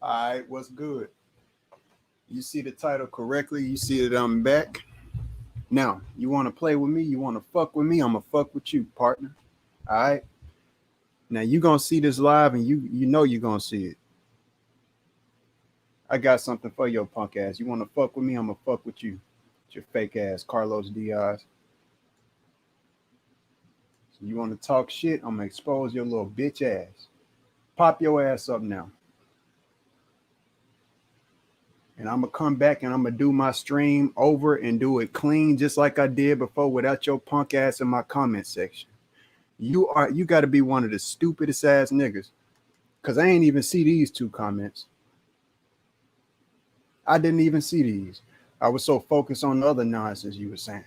All right, what's good? You see the title correctly. You see that I'm back. Now, you want to play with me? You want to fuck with me? I'm going to fuck with you, partner. All right. Now, you going to see this live and you know you're going to see it. I got something for your punk ass. You want to fuck with me? I'm going to fuck with you. It's your fake ass, Carlos DIAZ. So you want to talk shit? I'm going to expose your little bitch ass. Pop your ass up now. And I'm going to come back and I'm going to do my stream over and do it clean just like I did before without your punk ass in my comment section. You got to be one of the stupidest ass niggas because I ain't even see these two comments. I didn't even see these. I was so focused on the other nonsense you were saying.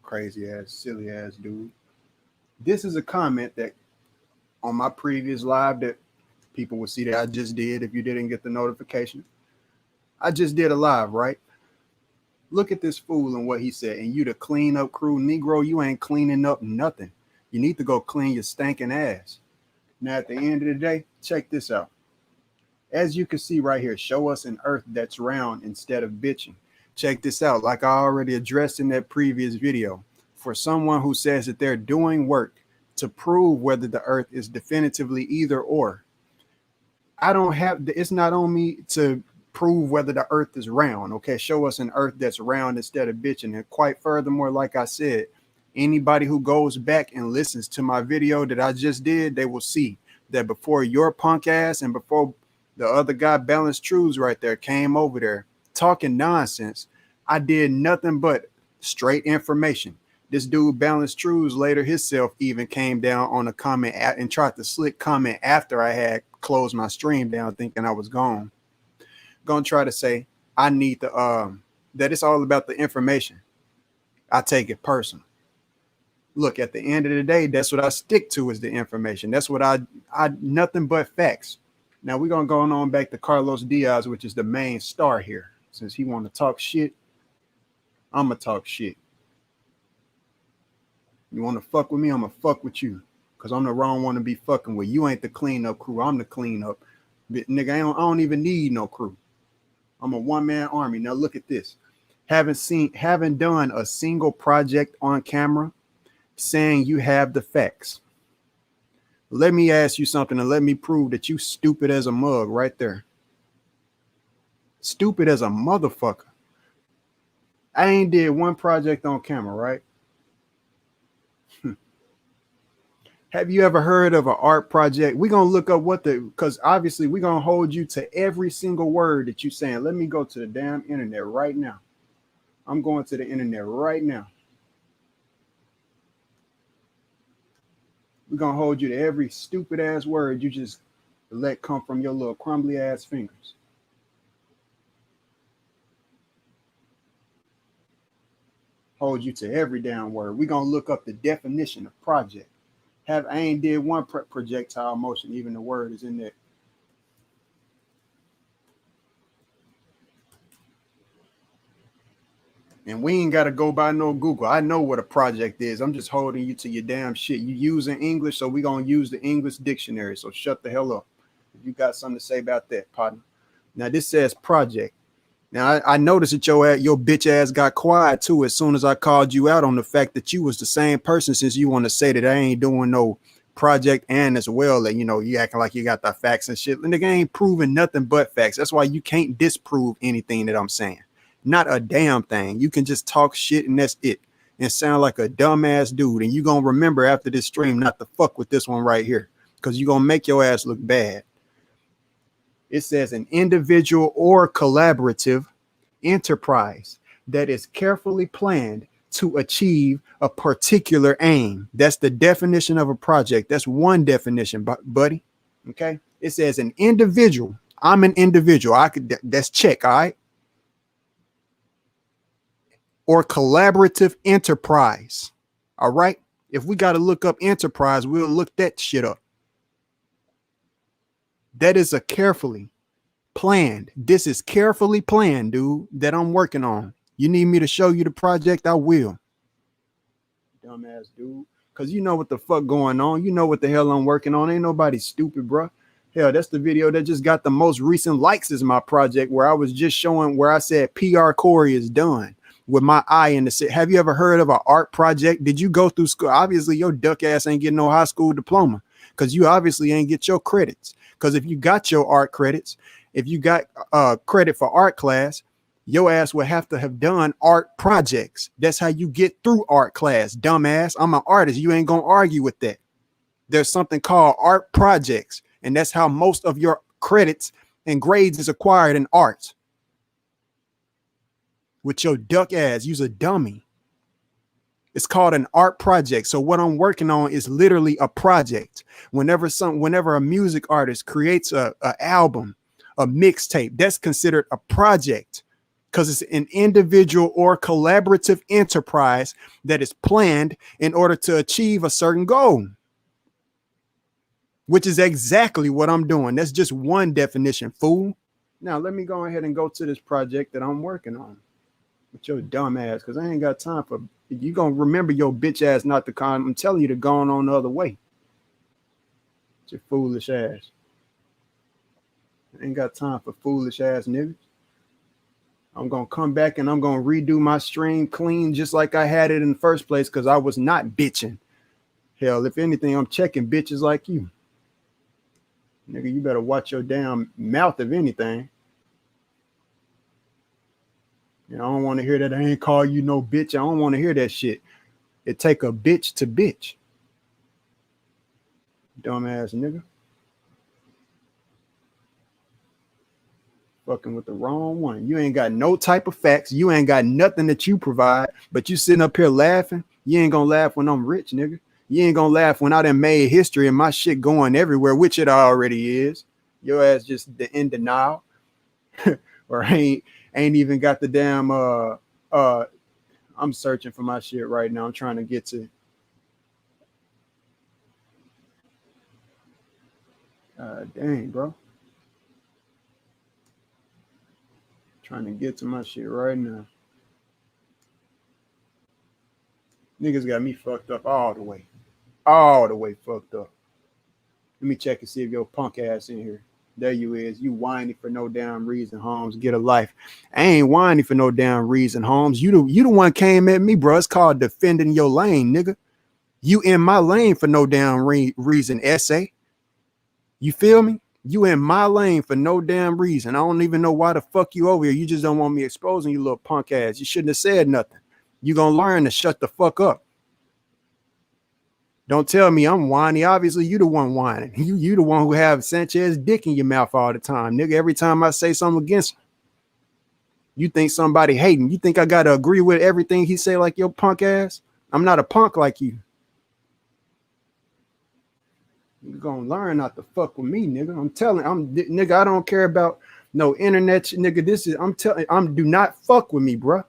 Crazy ass, silly ass dude. This is a comment that on my previous live that people will see that I just did if you didn't get the notification. I just did a live, right? Look at this fool and what he said. And you the clean up crew, Negro, you ain't cleaning up nothing. You need to go clean your stinking ass. Now, at the end of the day, check this out. As you can see right here, show us an earth that's round instead of bitching. Check this out. Like I already addressed in that previous video, for someone who says that they're doing work to prove whether the earth is definitively either or, I don't have, it's not on me to prove whether the earth is round. Okay, show us an earth that's round instead of bitching. And quite furthermore, like I said, anybody who goes back and listens to my video that I just did, they will see that before your punk ass and before the other guy, Balanced Truths, right there, came over there talking nonsense, I did nothing but straight information. This dude, Balanced Truths, later himself even came down on a comment and tried to slick comment after I had closed my stream down thinking I was gone. Gonna try to say I need the that it's all about the information. I take it personal. Look, at the end of the day, that's what I stick to is the information. That's what I nothing but facts. Now we're gonna go on back to Carlos DIAZ, which is the main star here. Since he want to talk shit, I'm gonna talk shit. You want to fuck with me? I'm gonna fuck with you, cause I'm the wrong one to be fucking with. You ain't the cleanup crew. I'm the cleanup. But nigga, I don't even need no crew. I'm a one-man army. Now look at this. Haven't done a single project on camera, saying you have the facts. Let me ask you something and let me prove that you stupid as a mug right there. Stupid as a motherfucker. I ain't did one project on camera, right? Have you ever heard of an art project? We're going to look up because obviously we're going to hold you to every single word that you're saying. Let me go to the damn internet right now. I'm going to the internet right now. We're going to hold you to every stupid ass word you just let come from your little crumbly ass fingers. Hold you to every damn word. We're going to look up the definition of project. I ain't did one projectile motion. Even the word is in there. And we ain't got to go by no Google. I know what a project is. I'm just holding you to your damn shit. You using English, so we're going to use the English dictionary. So shut the hell up. If you got something to say about that, partner. Now, this says project. Now, I noticed that your bitch ass got quiet, too, as soon as I called you out on the fact that you was the same person, since you want to say that I ain't doing no project and as well that, you acting like you got the facts and shit. And nigga ain't proving nothing but facts. That's why you can't disprove anything that I'm saying. Not a damn thing. You can just talk shit and that's it. And sound like a dumbass dude. And you going to remember after this stream not to fuck with this one right here. Because you're going to make your ass look bad. It says an individual or collaborative enterprise that is carefully planned to achieve a particular aim. That's the definition of a project. That's one definition, buddy. Okay. It says an individual. I'm an individual. That's check. All right. Or collaborative enterprise. All right. If we got to look up enterprise, we'll look that shit up. That is a carefully planned. This is carefully planned, dude, that I'm working on. You need me to show you the project? I will. Dumbass dude. Because you know what the fuck going on. You know what the hell I'm working on. Ain't nobody stupid, bro. Hell, that's the video that just got the most recent likes is my project where I was just showing where I said PR Corey is done with my eye in the set. Have you ever heard of an art project? Did you go through school? Obviously, your duck ass ain't getting no high school diploma because you obviously ain't get your credits. Because if you got your art credits, if you got credit for art class, your ass would have to have done art projects. That's how you get through art class, dumbass. I'm an artist. You ain't gonna argue with that. There's something called art projects, and that's how most of your credits and grades is acquired in arts. With your duck ass, you's a dummy. It's called an art project. So what I'm working on is literally a project. Whenever a music artist creates a album, a mixtape, that's considered a project because it's an individual or collaborative enterprise that is planned in order to achieve a certain goal, which is exactly what I'm doing. That's just one definition, fool. Now, let me go ahead and go to this project that I'm working on with your dumb ass, because I ain't got time for you. Gonna remember your bitch ass not to come. I'm telling you to go on the other way. It's your foolish ass. I ain't got time for foolish ass niggas. I'm gonna come back and I'm gonna redo my stream clean just like I had it in the first place because I was not bitching. Hell, if anything, I'm checking bitches like you. Nigga, you better watch your damn mouth if anything. You know, I don't want to hear that. I ain't call you no bitch. I don't want to hear that shit. It take a bitch to bitch. Dumbass nigga. Fucking with the wrong one. You ain't got no type of facts. You ain't got nothing that you provide, but you sitting up here laughing. You ain't gonna laugh when I'm rich, nigga. You ain't gonna laugh when I done made history and my shit going everywhere, which it already is. Your ass just in denial. Or ain't even got the damn I'm searching for my shit right now. I'm trying to get to dang, bro. Trying to get to my shit right now. Niggas got me fucked up all the way fucked up. Let me check and see if your punk ass in here. There you is. You whiny for no damn reason, Holmes. Get a life. I ain't whiny for no damn reason, Holmes. You the one came at me, bro. It's called defending your lane, nigga. You in my lane for no damn reason, essay. You feel me? You in my lane for no damn reason. I don't even know why the fuck you over here. You just don't want me exposing you, little punk ass. You shouldn't have said nothing. You gonna learn to shut the fuck up. Don't tell me I'm whiny. Obviously, you the one whining. You the one who have Sanchez dick in your mouth all the time, nigga. Every time I say something against him, you think somebody hating. You think I gotta agree with everything he say like your punk ass? I'm not a punk like you. You're gonna learn not to fuck with me, nigga. I'm telling, nigga, I don't care about no internet, nigga. Do not fuck with me, bro.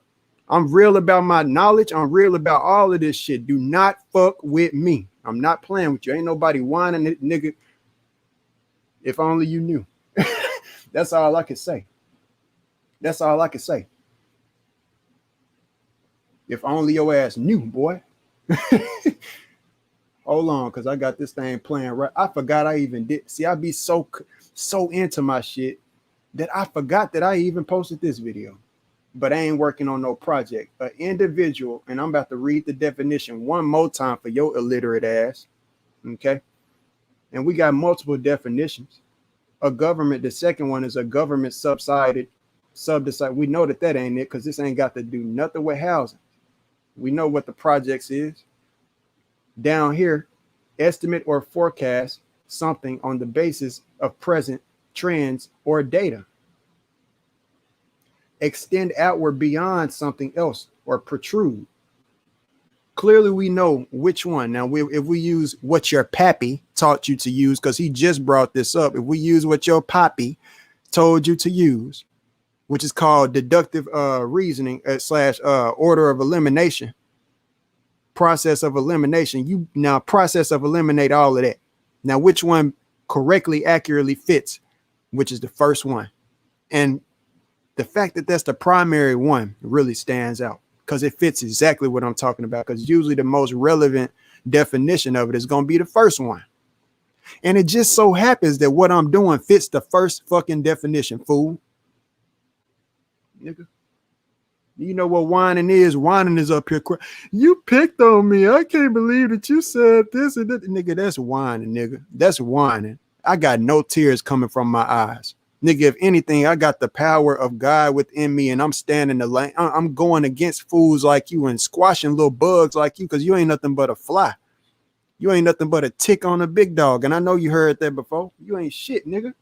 I'm real about my knowledge. I'm real about all of this shit. Do not fuck with me. I'm not playing with you. Ain't nobody whining it, nigga. If only you knew. That's all I can say. That's all I can say. If only your ass knew, boy. Hold on, because I got this thing playing right. I forgot I even did. See, I be so into my shit that I forgot that I even posted this video. But I ain't working on no project. An individual, and I'm about to read the definition one more time for your illiterate ass. Okay? And we got multiple definitions. A government, the second one is a government subsidized. We know that ain't it because this ain't got to do nothing with housing. We know what the projects is. Down here, estimate or forecast something on the basis of present trends or data. Extend outward beyond something else or protrude. Clearly, we know which one. Now, if we use what your pappy taught you to use, because he just brought this up, if we use what your pappy told you to use, which is called deductive reasoning / order of elimination, process of elimination, you now process of eliminate all of that. Now, which one correctly, accurately fits, which is the first one. And the fact that that's the primary one really stands out because it fits exactly what I'm talking about. Because usually the most relevant definition of it is going to be the first one. And it just so happens that what I'm doing fits the first fucking definition, fool. Nigga. You know what whining is? Whining is up here. You picked on me. I can't believe that you said this and that. Nigga, that's whining, nigga. That's whining. I got no tears coming from my eyes. Nigga, if anything, I got the power of God within me, and I'm standing the lane. I'm going against fools like you and squashing little bugs like you, because you ain't nothing but a fly. You ain't nothing but a tick on a big dog. And I know you heard that before. You ain't shit, nigga.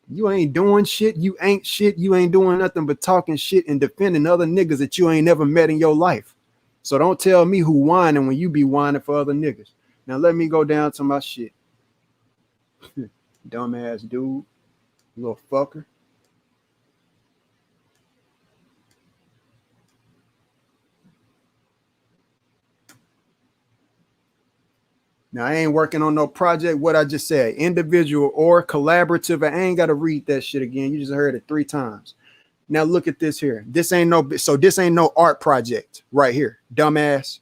You ain't doing shit. You ain't shit. You ain't doing nothing but talking shit and defending other niggas that you ain't never met in your life. So don't tell me who whining when you be whining for other niggas. Now let me go down to my shit. Dumbass dude. Little fucker. Now, I ain't working on no project. What I just said, individual or collaborative. I ain't got to read that shit again. You just heard it 3 times. Now, look at this here. This ain't no art project right here, dumbass.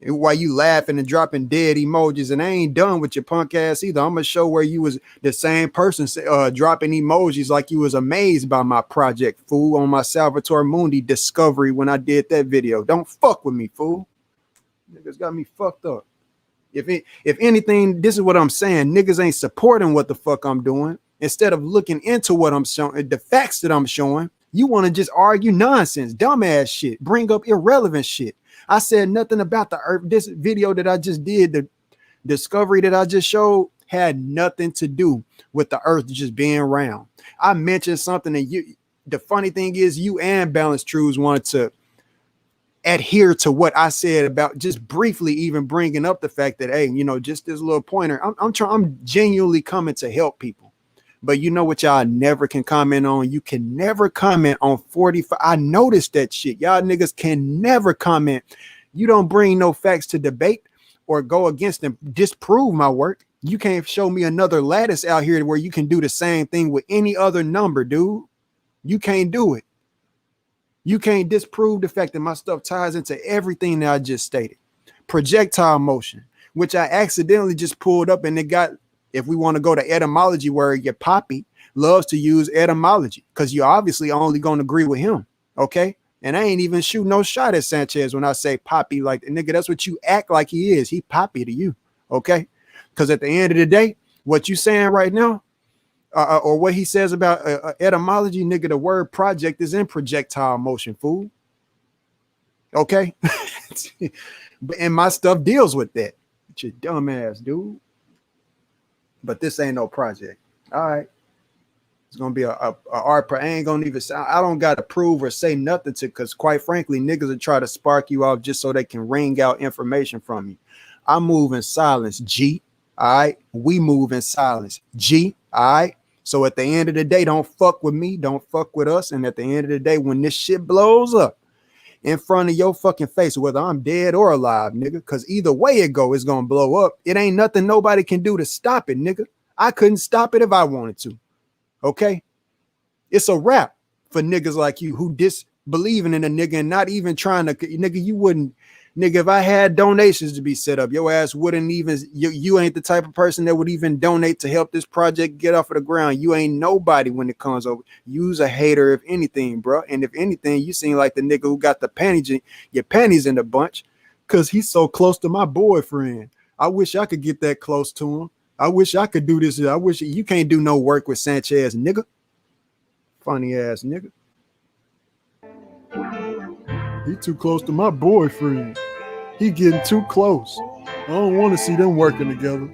While you laughing and dropping dead emojis, and I ain't done with your punk ass either. I'm gonna show where you was the same person dropping emojis like you was amazed by my project, fool, on my Salvatore Mundi discovery when I did that video. Don't fuck with me, fool. Niggas got me fucked up. If anything, this is what I'm saying. Niggas ain't supporting what the fuck I'm doing. Instead of looking into what I'm showing, the facts that I'm showing, you want to just argue nonsense, dumbass shit, bring up irrelevant shit. I said nothing about the earth. This video that I just did, the discovery that I just showed, had nothing to do with the earth just being round. I mentioned something, and the funny thing is, you and Balanced Truths wanted to adhere to what I said about just briefly even bringing up the fact that, hey, you know, just this little pointer. I'm genuinely coming to help people. But you know what y'all never can comment on? You can never comment on 45. I noticed that shit. Y'all niggas can never comment. You don't bring no facts to debate or go against them, disprove my work. You can't show me another lattice out here where you can do the same thing with any other number, dude. You can't do it. You can't disprove the fact that my stuff ties into everything that I just stated. Projectile motion, which I accidentally just pulled up, and it got, if we want to go to etymology, where your poppy loves to use etymology, because you're obviously only going to agree with him. Okay. And I ain't even shoot no shot at Sanchez when I say poppy, like, nigga, that's what you act like he is. He poppy to you. Okay. Because at the end of the day, what you saying right now, or what he says about etymology, nigga, the word project is in projectile motion, fool. Okay. And my stuff deals with that. It's your dumb ass, dude. But this ain't no project. All right. It's gonna be a art. I ain't gonna even sound. I don't gotta prove or say nothing to, because quite frankly, niggas will try to spark you off just so they can wring out information from you. I move in silence, G. All right. We move in silence, G. All right. So at the end of the day, don't fuck with me. Don't fuck with us. And at the end of the day, when this shit blows up in front of your fucking face, whether I'm dead or alive, nigga, because either way it go, it's gonna blow up. It ain't nothing nobody can do to stop it, nigga. I couldn't stop it if I wanted to. Okay? It's a wrap for niggas like you who disbelieving in a nigga and not even trying to, nigga, you wouldn't, nigga, if I had donations to be set up, your ass wouldn't even, you ain't the type of person that would even donate to help this project get off of the ground. You ain't nobody when it comes over. You's a hater, if anything, bro. And if anything, you seem like the nigga who got your panties in the bunch, because he's so close to my boyfriend. I wish I could get that close to him. I wish I could do this. I wish you can't do no work with Sanchez, nigga. Funny ass nigga. He too close to my boyfriend. He getting too close. I don't want to see them working together.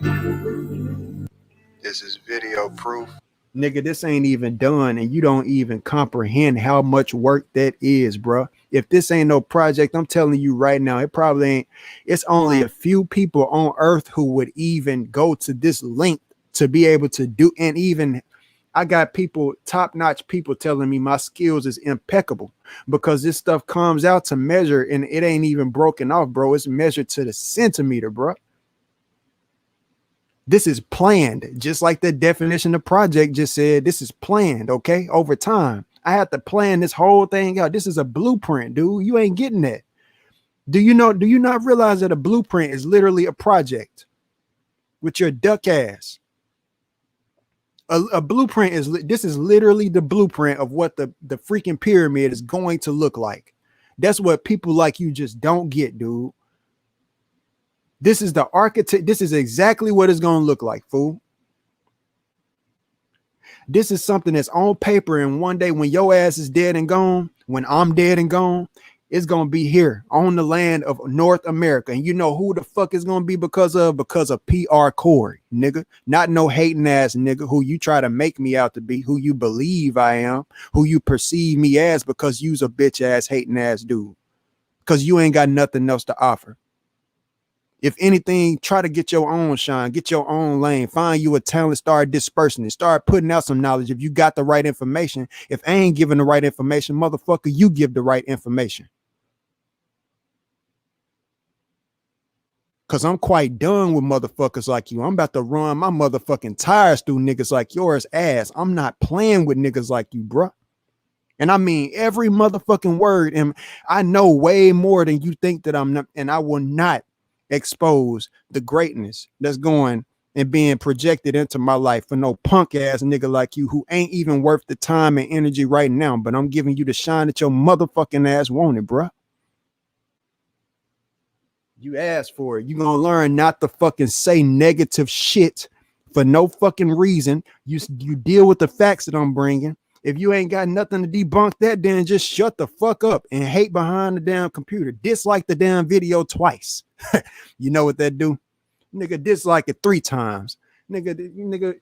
This is video proof. Nigga, this ain't even done, and you don't even comprehend how much work that is, bro. If this ain't no project, I'm telling you right now, it probably ain't. It's only a few people on earth who would even go to this length to be able to do, and even I got people, top-notch people telling me my skills is impeccable, because this stuff comes out to measure, and it ain't even broken off, bro. It's measured to the centimeter, bro. This is planned, just like the definition of project just said. This is planned, okay, over time. I have to plan this whole thing out. This is a blueprint, dude. You ain't getting that. Do you not realize that a blueprint is literally a project? with your duck ass. A blueprint this is literally the blueprint of what the freaking pyramid is going to look like. That's what people like you just don't get, dude. This is the architect. This is exactly what it's going to look like, fool. This is something that's on paper, and one day when your ass is dead and gone, when I'm dead and gone, it's going to be here on the land of North America. And you know who the fuck is going to be because of PR Corey, nigga. Not no hating ass nigga who you try to make me out to be, who you believe I am, who you perceive me as because you's a bitch ass hating ass dude. Because you ain't got nothing else to offer. If anything, try to get your own shine, get your own lane, find you a talent, start dispersing it, start putting out some knowledge. If you got the right information, if I ain't giving the right information, motherfucker, you give the right information. Cause I'm quite done with motherfuckers like you. I'm about to run my motherfucking tires through niggas like yours ass. I'm not playing with niggas like you, bruh. And I mean every motherfucking word. And I know way more than you think that I'm not, and I will not expose the greatness that's going and being projected into my life for no punk ass nigga like you who ain't even worth the time and energy right now. But I'm giving you the shine that your motherfucking ass wanted, bruh. You asked for it. You gonna learn not to fucking say negative shit for no fucking reason. You deal with the facts that I'm bringing. If you ain't got nothing to debunk that, then just shut the fuck up and hate behind the damn computer. Dislike the damn video twice. You know what that do? Nigga, dislike it 3 times. Nigga,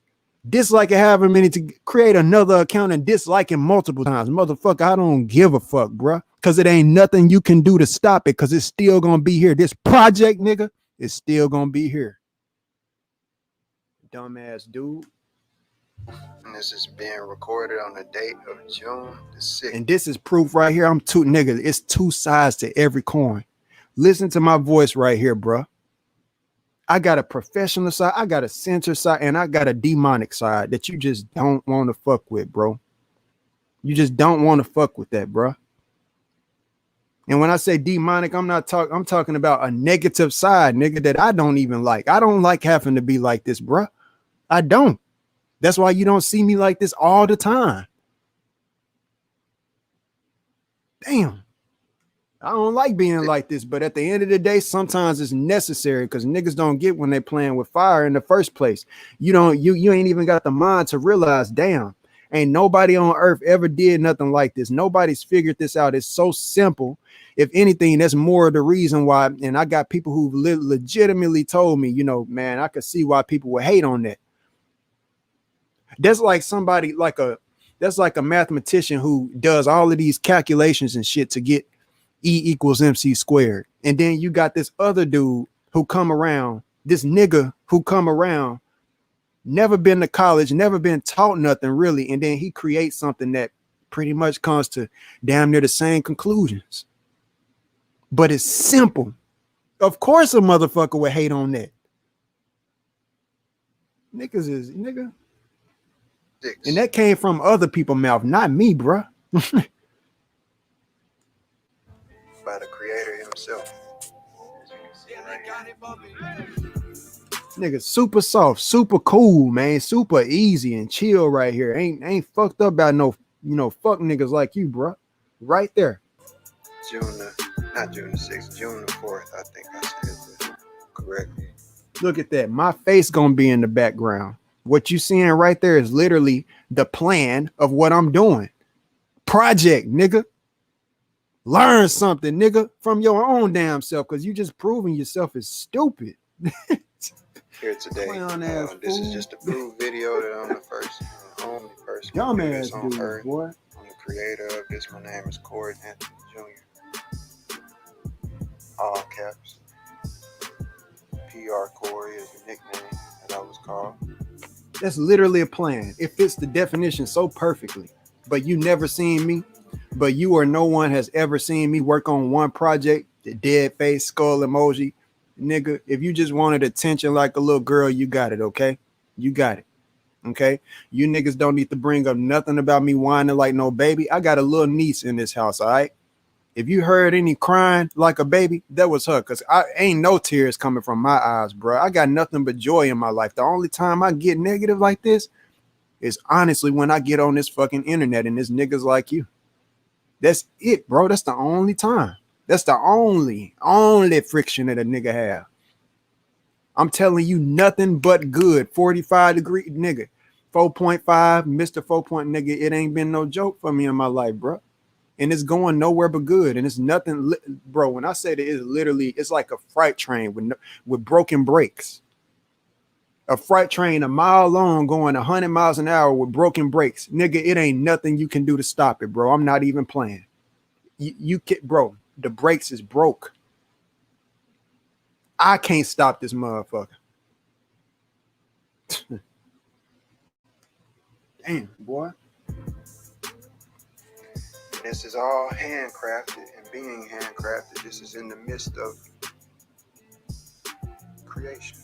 dislike it however many to create another account and dislike it multiple times. Motherfucker, I don't give a fuck, bruh. Because it ain't nothing you can do to stop it because it's still going to be here. This project, nigga, is still going to be here. Dumbass dude. And this is being recorded on the date of June the 6th. And this is proof right here. Nigga, it's 2 sides to every coin. Listen to my voice right here, bruh. I got a professional side, I got a censor side, and I got a demonic side that you just don't want to fuck with, bro. You just don't want to fuck with that, bro. And when I say demonic, I'm talking about a negative side, nigga, that I don't even like. I don't like having to be like this, bro. I don't. That's why you don't see me like this all the time. Damn. I don't like being like this, but at the end of the day, sometimes it's necessary because niggas don't get when they're playing with fire in the first place. You ain't even got the mind to realize, damn, ain't nobody on earth ever did nothing like this. Nobody's figured this out. It's so simple. If anything, that's more of the reason why. And I got people who legitimately told me, you know, man, I could see why people would hate on that. That's like somebody that's like a mathematician who does all of these calculations and shit to get E equals MC squared. And then you got this other dude who come around, this nigga who come around, never been to college, never been taught nothing really. And then he creates something that pretty much comes to damn near the same conclusions. But it's simple. Of course a motherfucker would hate on that. Niggas is nigga. Dicks. And that came from other people's mouth, not me, bruh. By the creator himself. Nigga, super soft, super cool, man, super easy and chill right here. Ain't fucked up about no, fuck niggas like you, bro. Right there. Not June the 6th, June the 4th. I think I said it correctly. Look at that. My face gonna be in the background. What you seeing right there is literally the plan of what I'm doing. Project, nigga. Learn something, nigga, from your own damn self, because you just proving yourself is stupid. Here today. This is just a proof video that I'm the first and only person on earth. Boy. I'm the creator of this. My name is Corey Anthony Jr. All caps. PR Corey is the nickname that I was called. That's literally a plan. It fits the definition so perfectly. But you never seen me. But you or no one has ever seen me work on one project, the dead face skull emoji. Nigga, if you just wanted attention like a little girl, you got it, okay? You got it, okay? You niggas don't need to bring up nothing about me whining like no baby. I got a little niece in this house, all right? If you heard any crying like a baby, that was her. Cause I ain't no tears coming from my eyes, bro. I got nothing but joy in my life. The only time I get negative like this is honestly when I get on this fucking internet and there's niggas like you. That's it, bro. That's the only time. That's the only friction that a nigga have. I'm telling you nothing but good. 45-degree nigga. 4.5, Mr. 4 point nigga. It ain't been no joke for me in my life, bro. And it's going nowhere but good. And it's nothing, bro. When I say that, it's literally, it's like a freight train with broken brakes. A freight train a mile long going 100 miles an hour with broken brakes. Nigga, it ain't nothing you can do to stop it, bro. I'm not even playing. You can, bro, the brakes is broke. I can't stop this motherfucker. Damn, boy. This is all handcrafted, and being handcrafted, this is in the midst of creation.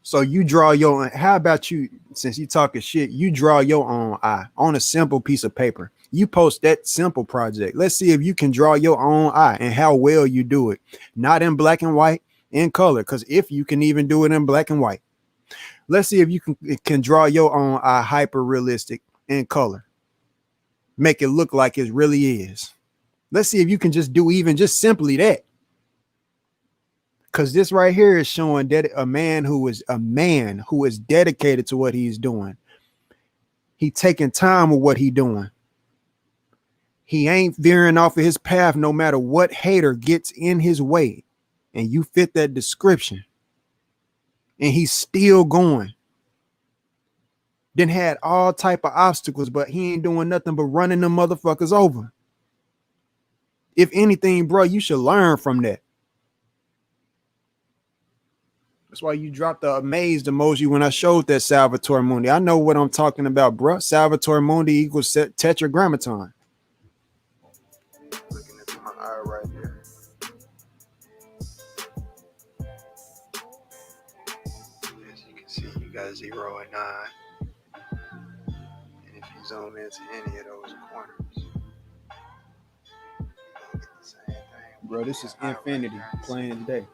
So you draw your, how about you, since you talking shit, you draw your own eye on a simple piece of paper. You post that simple project. Let's see if you can draw your own eye and how well you do it. Not in black and white, in color, because if you can even do it in black and white. Let's see if you can draw your own eye hyper realistic in color. Make it look like it really is. Let's see if you can just do even just simply that. Because this right here is showing that a man who is dedicated to what he's doing. He taking time with what he doing. He ain't veering off of his path no matter what hater gets in his way. And you fit that description. And he's still going. Then had all type of obstacles, but he ain't doing nothing but running them motherfuckers over. If anything, bro, you should learn from that. That's why you dropped the amazed emoji when I showed that Salvatore Mundi. I know what I'm talking about, bro. Salvatore Mundi equals tetragrammaton. Looking at my eye right there. As you can see, you got 0 and 9. And if you zoom into any of those corners, you're gonna get the same thing. Bro, this is infinity playing today.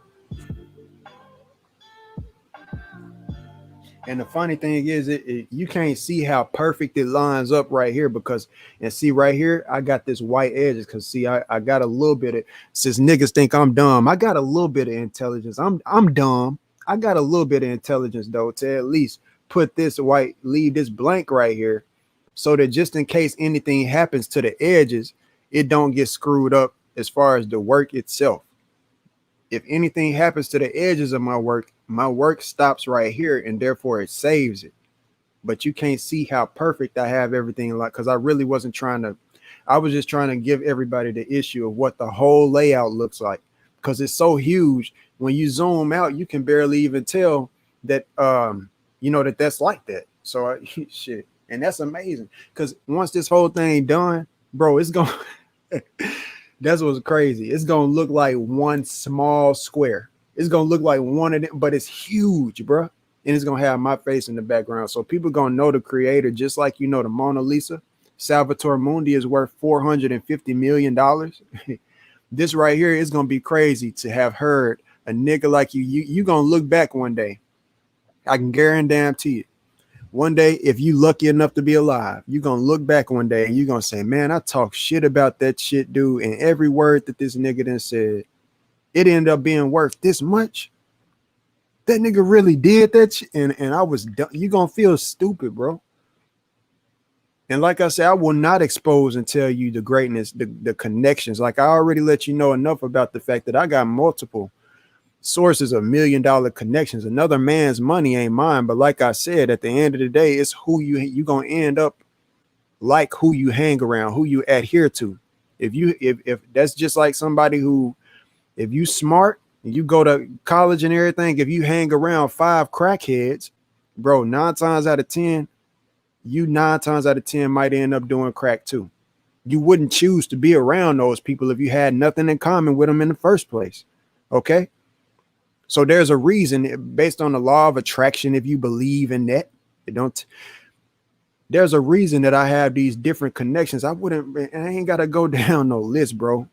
And the funny thing is, you can't see how perfect it lines up right here because, and see right here, I got this white edges because see, I got a little bit of, since niggas think I'm dumb, I got a little bit of intelligence. I'm dumb. I got a little bit of intelligence though, to at least put this white, leave this blank right here so that just in case anything happens to the edges, it don't get screwed up as far as the work itself. If anything happens to the edges of my work stops right here and therefore it saves it. But you can't see how perfect I have everything like, because I really wasn't trying to, I was just trying to give everybody the issue of what the whole layout looks like because it's so huge. When you zoom out, you can barely even tell that, you know, that's like that. So shit. And that's amazing because once this whole thing done, bro, it's going that's what's crazy. It's gonna look like one small square. It's gonna look like one of them, but it's huge, bro. And it's gonna have my face in the background. So people gonna know the creator, just like you know the Mona Lisa. Salvatore Mundi is worth $450 million. This right here is gonna be crazy to have heard a nigga like you gonna look back one day. I can guarantee it. One day, if you lucky enough to be alive, you're going to look back one day and you're going to say, man, I talk shit about that shit, dude. And every word that this nigga done said, it ended up being worth this much. That nigga really did that shit. And I was done. You're going to feel stupid, bro. And like I said, I will not expose and tell you the greatness, the connections. Like I already let you know enough about the fact that I got multiple sources of $1 million connections. Another man's money ain't mine, but like I said, at the end of the day, it's who you gonna end up like, who you hang around, who you adhere to. If that's just like somebody who, if you smart and you go to college and everything, if you hang around 5 crackheads, bro, 9 times out of 10 might end up doing crack too. You wouldn't choose to be around those people if you had nothing in common with them in the first place. Okay. So there's a reason, based on the law of attraction, if you believe in that, there's a reason that I have these different connections. I ain't got to go down no list, bro.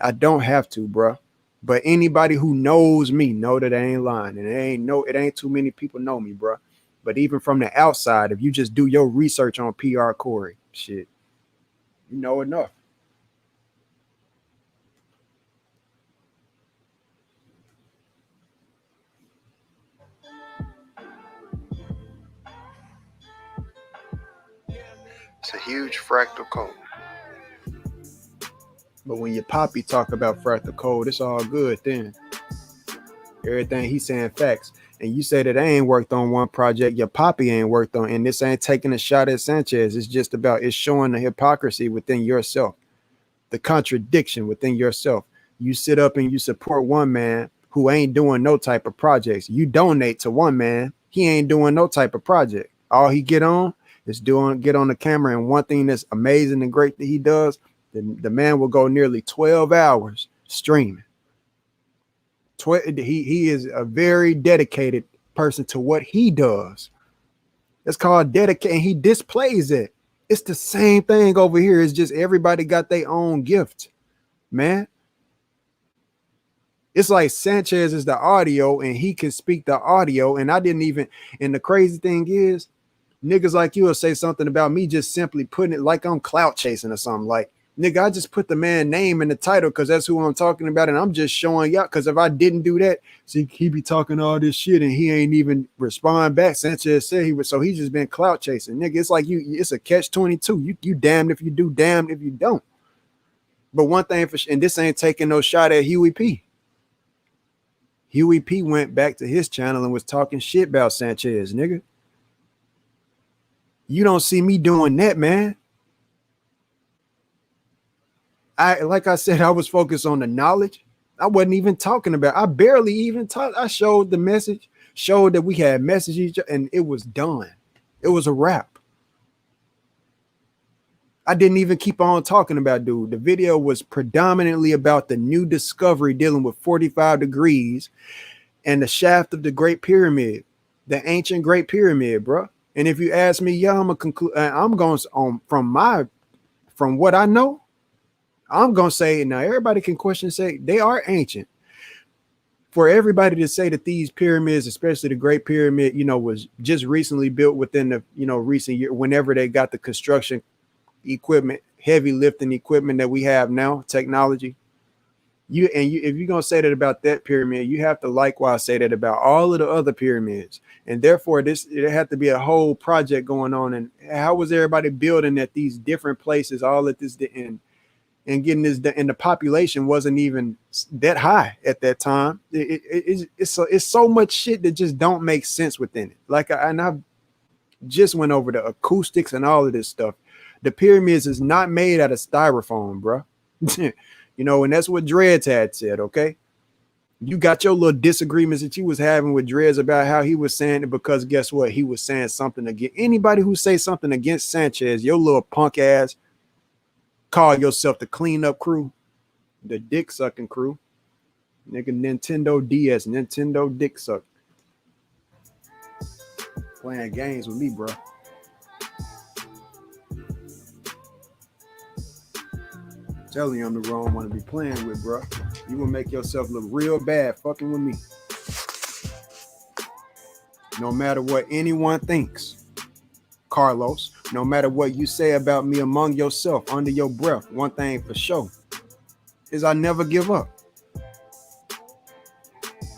I don't have to, bro. But anybody who knows me know that I ain't lying, and it ain't too many people know me, bro. But even from the outside, if you just do your research on PR Corey, shit, you know enough. It's a huge fractal code. But when your poppy talk about fractal code, it's all good then. Everything he's saying facts. And you say that I ain't worked on one project, your poppy ain't worked on, and this ain't taking a shot at Sanchez. It's just about it's showing the hypocrisy within yourself, the contradiction within yourself. You sit up and you support one man who ain't doing no type of projects. You donate to one man, he ain't doing no type of project. All he get on is get on the camera, and one thing that's amazing and great that he does, the man will go nearly 12 hours streaming. He is a very dedicated person to what he does. It's called dedicated, and he displays it. It's the same thing over here. It's just everybody got their own gift, man. It's like Sanchez is the audio, and he can speak the audio, and I didn't even. And the crazy thing is, niggas like you will say something about me just simply putting it like I'm clout chasing or something. Like, nigga, I just put the man name in the title because that's who I'm talking about, and I'm just showing y'all. Because if I didn't do that, see, he be talking all this shit and he ain't even respond back. Sanchez said he was, so he just been clout chasing, nigga. It's like it's a catch-22. You damned if you do, damned if you don't. But one thing for sure, and this ain't taking no shot at Huey P. Huey P went back to his channel and was talking shit about Sanchez, nigga. You don't see me doing that, man. Like I said, I was focused on the knowledge. I wasn't even talking about. I barely even talked. I showed the message, showed that we had messages, and it was done. It was a wrap. I didn't even keep on talking about, dude. The video was predominantly about the new discovery dealing with 45 degrees and the shaft of the Great Pyramid, the ancient Great Pyramid, bro. And if you ask me, yeah, I'm going from what I know, I'm going to say, now everybody can question, say they are ancient. For everybody to say that these pyramids, especially the Great Pyramid, was just recently built within the, recent year, whenever they got the construction equipment, heavy lifting equipment that we have now, technology. If you're going to say that about that pyramid, you have to likewise say that about all of the other pyramids. And therefore, it had to be a whole project going on. And how was everybody building at these different places, all at this end? And getting this, and the population wasn't even that high at that time. It's so much shit that just don't make sense within it. Like, and I just went over the acoustics and all of this stuff. The pyramids is not made out of styrofoam, bro. And that's what Dreads had said. Okay, you got your little disagreements that you was having with Dreads about how he was saying it, because guess what? He was saying something against anybody who say something against Sanchez. Your little punk ass. Call yourself the cleanup crew, the dick sucking crew, nigga. Nintendo DIAZ, Nintendo dick suck. Playing games with me, bro. Telling you I'm the wrong one to be playing with, bro. You will make yourself look real bad fucking with me. No matter what anyone thinks. Carlos, no matter what you say about me among yourself under your breath, one thing for sure is I never give up.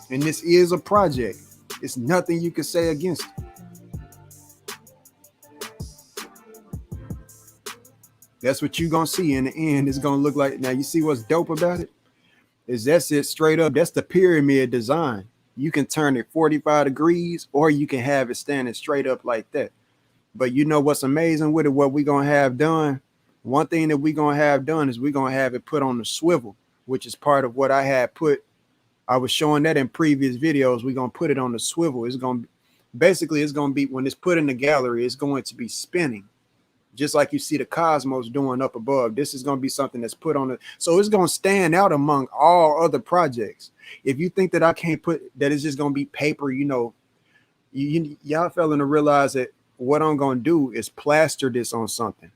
And this is a project. It's nothing you can say against it. That's what you're going to see in the end. It's going to look like, now you see what's dope about it? Is that's it straight up. That's the pyramid design. You can turn it 45 degrees or you can have it standing straight up like that. But you know what's amazing with it, what we're going to have done? One thing that we're going to have done is we're going to have it put on the swivel, which is part of what I had put. I was showing that in previous videos. We're going to put it on the swivel. It's going to basically, it's going to be, when it's put in the gallery, it's going to be spinning. Just like you see the cosmos doing up above. This is going to be something that's put on it. So it's going to stand out among all other projects. If you think that I can't put, that it's just going to be paper, y'all failing to realize that what I'm going to do is plaster this on something.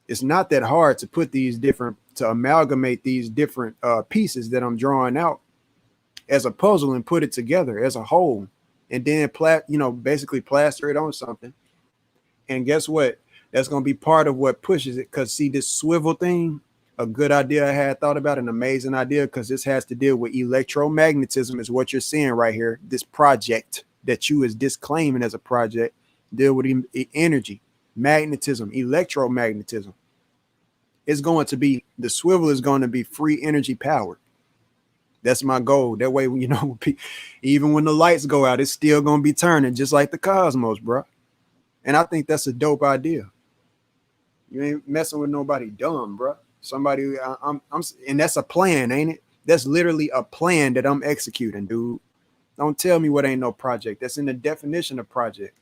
It's not that hard to put these different to amalgamate these different pieces that I'm drawing out as a puzzle and put it together as a whole, and then basically plaster it on something. And guess what? That's going to be part of what pushes it. Because see, this swivel thing, a good idea I had thought about, an amazing idea, because this has to deal with electromagnetism is what you're seeing right here. This project that you is disclaiming as a project deal with energy, magnetism, electromagnetism. It's going to be, the swivel is going to be free energy powered. That's my goal. That way, even when the lights go out, it's still going to be turning just like the cosmos, bro. And I think that's a dope idea. You ain't messing with nobody dumb, bro. Somebody, and that's a plan, ain't it? That's literally a plan that I'm executing, dude. Don't tell me what ain't no project. That's in the definition of project.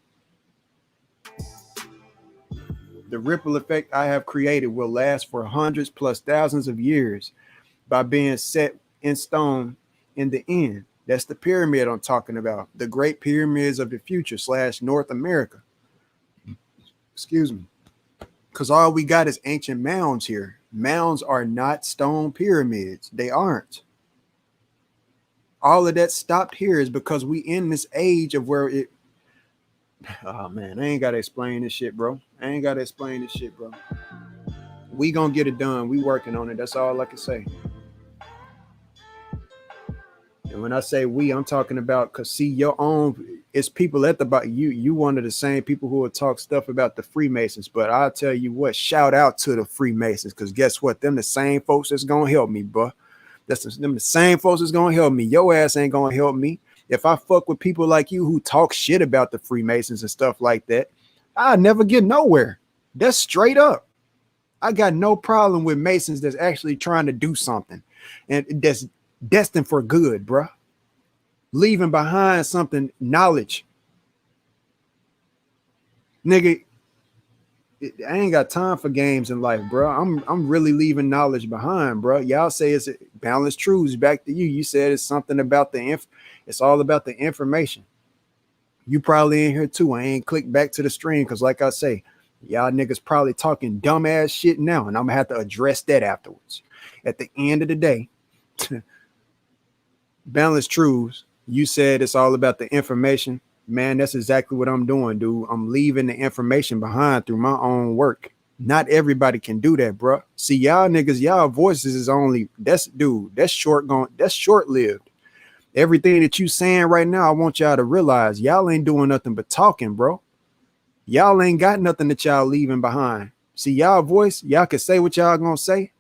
The ripple effect I have created will last for hundreds plus thousands of years by being set in stone in the end. That's the pyramid I'm talking about. The great pyramids of the future / North America. Excuse me. Because all we got is ancient mounds here. Mounds are not stone pyramids. They aren't. All of that stopped here is because we in this age of where it. Oh man, I ain't gotta explain this shit, bro. We gonna get it done. We working on it. That's all I can say. And when I say we, I'm talking about, because see, your own, it's people at the bottom. You one of the same people who will talk stuff about the Freemasons. But I'll tell you what, shout out to the Freemasons, because guess what? Them the same folks that's gonna help me, bro. Them the same folks that's gonna help me. Your ass ain't gonna help me. If I fuck with people like you who talk shit about the Freemasons and stuff like that, I'll never get nowhere. That's straight up. I got no problem with Masons that's actually trying to do something and that's destined for good, bruh. Leaving behind something, knowledge. Nigga, I ain't got time for games in life, bro. I'm really leaving knowledge behind, bro. Y'all say it's balanced truths. Back to you. You said it's something about it's all about the information. You probably in here too. I ain't clicked back to the stream because, like I say, y'all niggas probably talking dumbass shit now, and I'm gonna have to address that afterwards. At the end of the day, balanced truths. You said it's all about the information. Man, that's exactly what I'm doing, dude. I'm leaving the information behind through my own work. Not everybody can do that, bro. See, y'all niggas, y'all voices is only, that's short-lived. Everything that you saying right now, I want y'all to realize y'all ain't doing nothing but talking, bro. Y'all ain't got nothing that y'all leaving behind. See, y'all voice, y'all can say what y'all gonna say,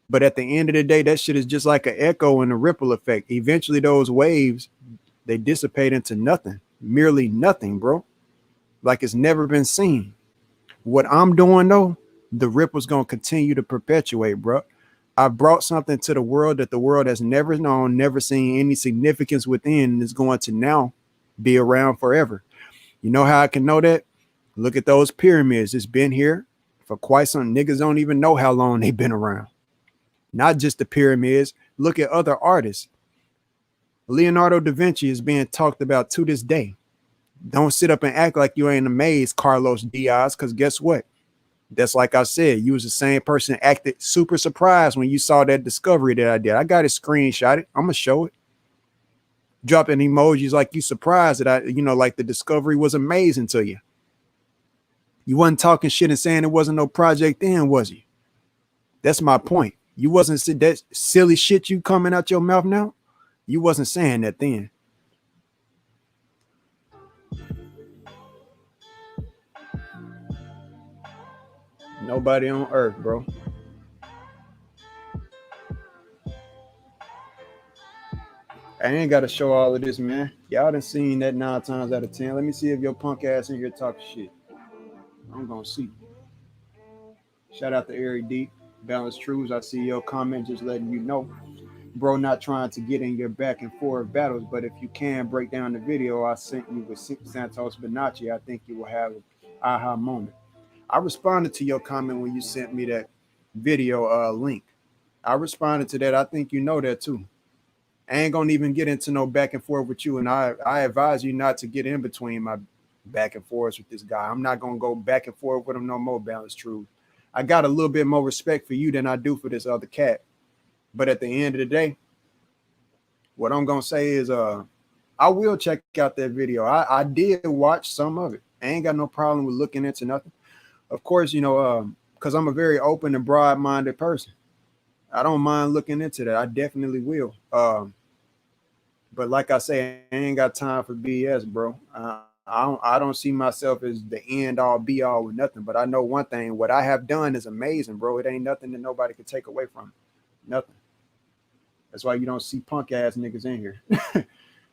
but at the end of the day, that shit is just like an echo and a ripple effect. Eventually, those waves, they dissipate into nothing. Merely nothing, bro. Like it's never been seen. What I'm doing though, the ripple's gonna continue to perpetuate, bro. I brought something to the world that the world has never known, never seen any significance within, and is going to now be around forever. You know how I can know that? Look at those pyramids. It's been here for quite some. Niggas don't even know how long they've been around. Not just the pyramids. Look at other artists. Leonardo da Vinci is being talked about to this day. Don't sit up and act like you ain't amazed, Carlos Diaz, because guess what? That's like I said, you was the same person that acted super surprised when you saw that discovery that I did. I got it screenshotted. I'm going to show it. Dropping emojis like you surprised that like the discovery was amazing to you. You wasn't talking shit and saying it wasn't no project then, was you? That's my point. You wasn't that silly shit you coming out your mouth now. You wasn't saying that then. Nobody on earth, bro. I ain't got to show all of this, man. Y'all done seen that 9 times out of 10. Let me see if your punk ass in here talking shit. I'm going to see. Shout out to Airy D. Balanced Truths. I see your comment just letting you know. Bro, not trying to get in your back and forth battles, but if you can break down the video I sent you with Santos Bonacci, I think you will have an aha moment. I responded to your comment when you sent me that video link. I responded to that. I think you know that too. I ain't gonna even get into no back and forth with you, and I advise you not to get in between my back and forth with this guy. I'm not gonna go back and forth with him no more, Balanced Truth. I got a little bit more respect for you than I do for this other cat. But at the end of the day, what I'm gonna say is I will check out that video. I did watch some of it. I ain't got no problem with looking into nothing. Of course, because I'm a very open and broad-minded person. I don't mind looking into that. I definitely will. But like I say, I ain't got time for BS, bro. I don't see myself as the end all be all with nothing. But I know one thing: what I have done is amazing, bro. It ain't nothing that nobody can take away from me. Nothing. That's why you don't see punk ass niggas in here.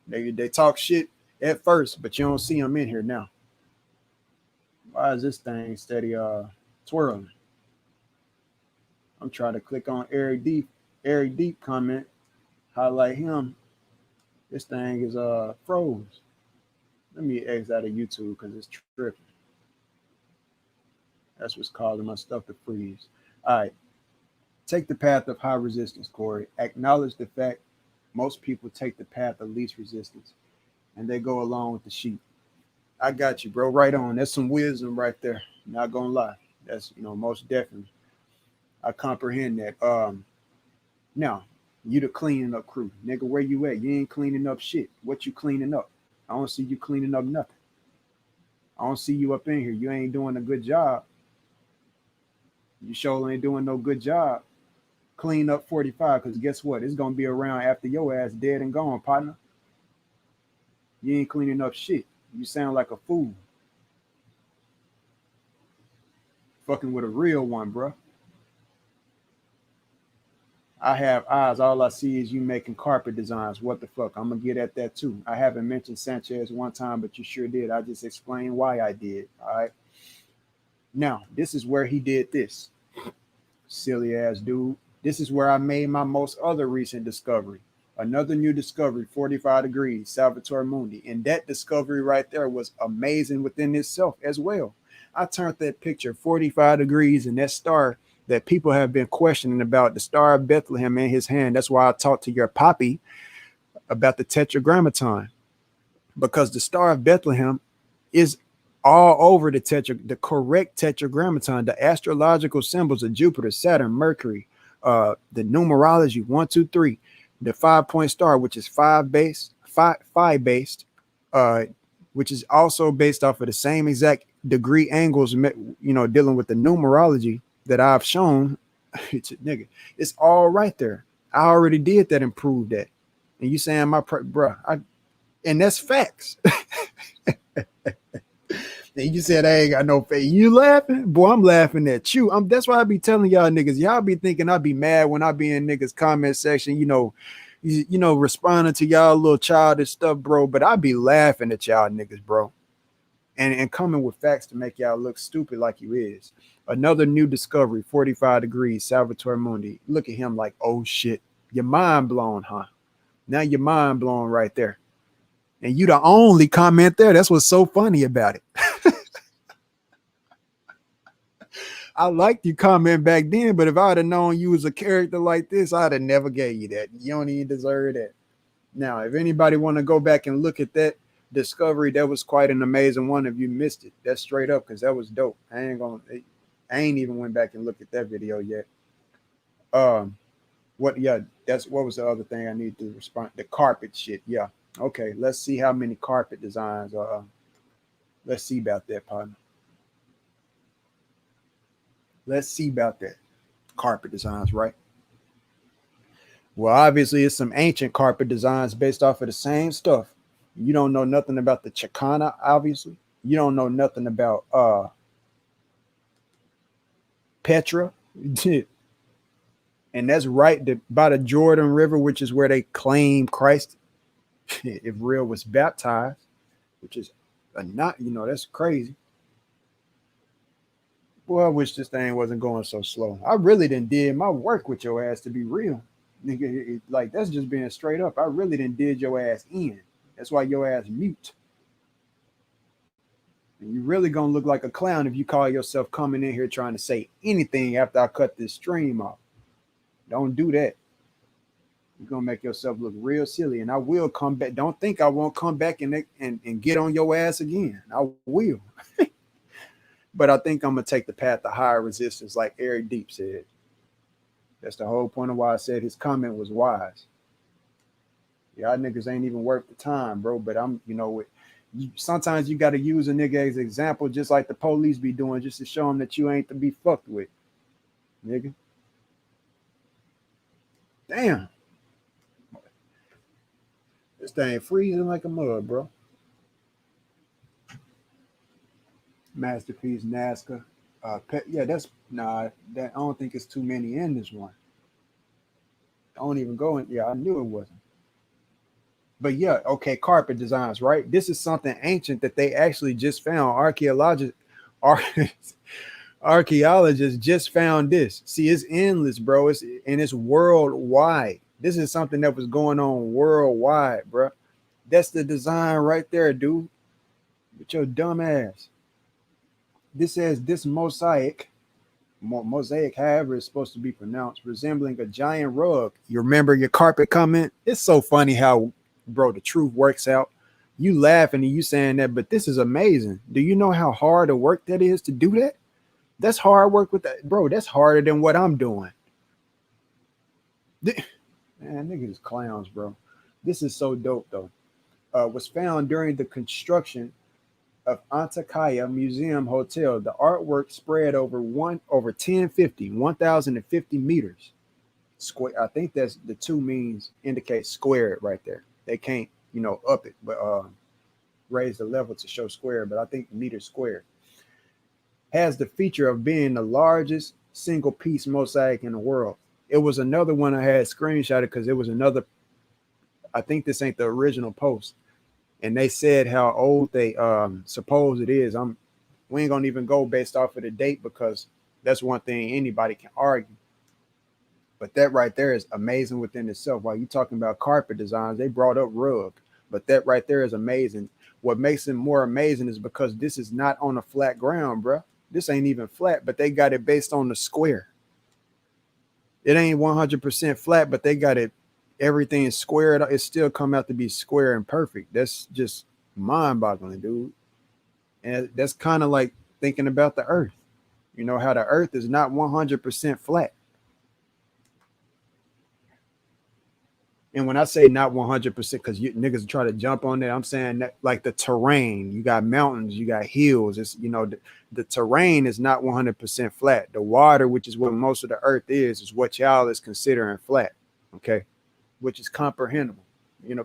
They talk shit at first, but you don't see them in here now. Why is this thing steady twirling? I'm trying to click on Eric Deep comment, highlight him. This thing is froze. Let me exit out of YouTube because it's tripping. That's what's causing my stuff to freeze. All right. Take the path of high resistance, Corey. Acknowledge the fact most people take the path of least resistance and they go along with the sheep. I got you, bro. Right on. That's some wisdom right there. Not gonna lie. That's most definitely. I comprehend that. Now, you the cleaning up crew. Nigga, where you at? You ain't cleaning up shit. What you cleaning up? I don't see you cleaning up nothing. I don't see you up in here. You ain't doing a good job. You sure ain't doing no good job. Clean up 45, because guess what? It's gonna be around after your ass dead and gone, partner. You ain't cleaning up shit. You sound like a fool. Fucking with a real one, bro. I have eyes. All I see is you making carpet designs. What the fuck? I'm gonna get at that too. I haven't mentioned Sanchez one time, but you sure did. I just explained why I did. All right. Now, this is where he did this. Silly ass dude. This is where I made my most other recent discovery. Another new discovery, 45 degrees, Salvatore Mundi. And that discovery right there was amazing within itself as well. I turned that picture 45 degrees and that star that people have been questioning about, the Star of Bethlehem in his hand. That's why I talked to your poppy about the Tetragrammaton, because the Star of Bethlehem is all over the correct Tetragrammaton, the astrological symbols of Jupiter, Saturn, Mercury, the numerology 1, 2, 3, the 5-point star, which is five based, which is also based off of the same exact degree angles, dealing with the numerology that I've shown. Nigga, it's all right there. I already did that and proved that. And you saying and that's facts. And you said I ain't got no faith. You laughing? Boy, I'm laughing at you. That's why I be telling y'all niggas. Y'all be thinking I be mad when I be in niggas comment section, responding to y'all little childish stuff, bro. But I be laughing at y'all niggas, bro. And coming with facts to make y'all look stupid like you is. Another new discovery, 45 degrees, Salvatore Mundi. Look at him like, oh shit. Your mind blown, huh? Now your mind blown right there. And you the only comment there. That's what's so funny about it. I liked your comment back then, but if I'd have known you was a character like this, I'd have never gave you that. You don't even deserve that. Now, if anybody want to go back and look at that discovery, that was quite an amazing one. If you missed it, that's straight up, because that was dope. I ain't even went back and looked at that video yet. What was the other thing I need to respond? The carpet shit. Yeah. Okay, let's see how many carpet designs let's see about that, partner. Let's see about that. Carpet designs, right? Well, obviously, it's some ancient carpet designs based off of the same stuff. You don't know nothing about the Chicana, obviously. You don't know nothing about Petra. And that's right by the Jordan River, which is where they claim Christ, if real, was baptized, which is that's crazy. Boy, I wish this thing wasn't going so slow. I really did my work with your ass, to be real. Nigga, like, that's just being straight up. I really did your ass in. That's why your ass mute. And you really gonna look like a clown if you call yourself coming in here trying to say anything after I cut this stream off. Don't do that. You're gonna make yourself look real silly, and I will come back. Don't think I won't come back and get on your ass again. I will. But I think I'm gonna take the path of higher resistance, like Eric Deep said. That's the whole point of why I said his comment was wise. Y'all niggas ain't even worth the time, bro. But I'm, sometimes you got to use a nigga as example, just like the police be doing, just to show them that you ain't to be fucked with, nigga. Damn, this thing freezing like a mug, bro. Masterpiece NASCAR. Yeah, that's nah. That I don't think it's too many in this one. I don't even go in. Yeah, I knew it wasn't. But yeah, okay, carpet designs, right? This is something ancient that they actually just found. Ar- archaeologists just found this. See, it's endless, bro. It's worldwide. This is something that was going on worldwide, bro. That's the design right there, dude. With your dumb ass. This says this mosaic, however, is supposed to be pronounced, resembling a giant rug. You remember your carpet comment? It's so funny how, bro, the truth works out. You laughing and you saying that, but this is amazing. Do you know how hard a work that is to do that? That's hard work with that, bro. That's harder than what I'm doing. Man, niggas is clowns, bro. This is so dope, though. Was found during the construction of Antakya Museum Hotel. The artwork spread over 1050 meters. Square. I think that's the two means indicate square it right there. They can't, up it, but raise the level to show square. But I think meter square has the feature of being the largest single piece mosaic in the world. It was another one I had screenshotted because it was another. I think this ain't the original post, and they said how old they suppose it is. We ain't gonna even go based off of the date because that's one thing anybody can argue. But that right there is amazing within itself. While you talking about carpet designs, they brought up rug, but that right there is amazing. What makes it more amazing is because this is not on a flat ground, bro. This ain't even flat, but they got it based on the square. It ain't 100% flat, but they got it. Everything is squared. It still come out to be square and perfect. That's just mind-boggling, dude. And that's kind of like thinking about the earth. You know how the earth is not 100% flat. And when I say not 100%, because you niggas try to jump on that, I'm saying that like the terrain, you got mountains, you got hills. It's, the terrain is not 100% flat. The water, which is what most of the earth is what y'all is considering flat. Okay. Which is comprehensible,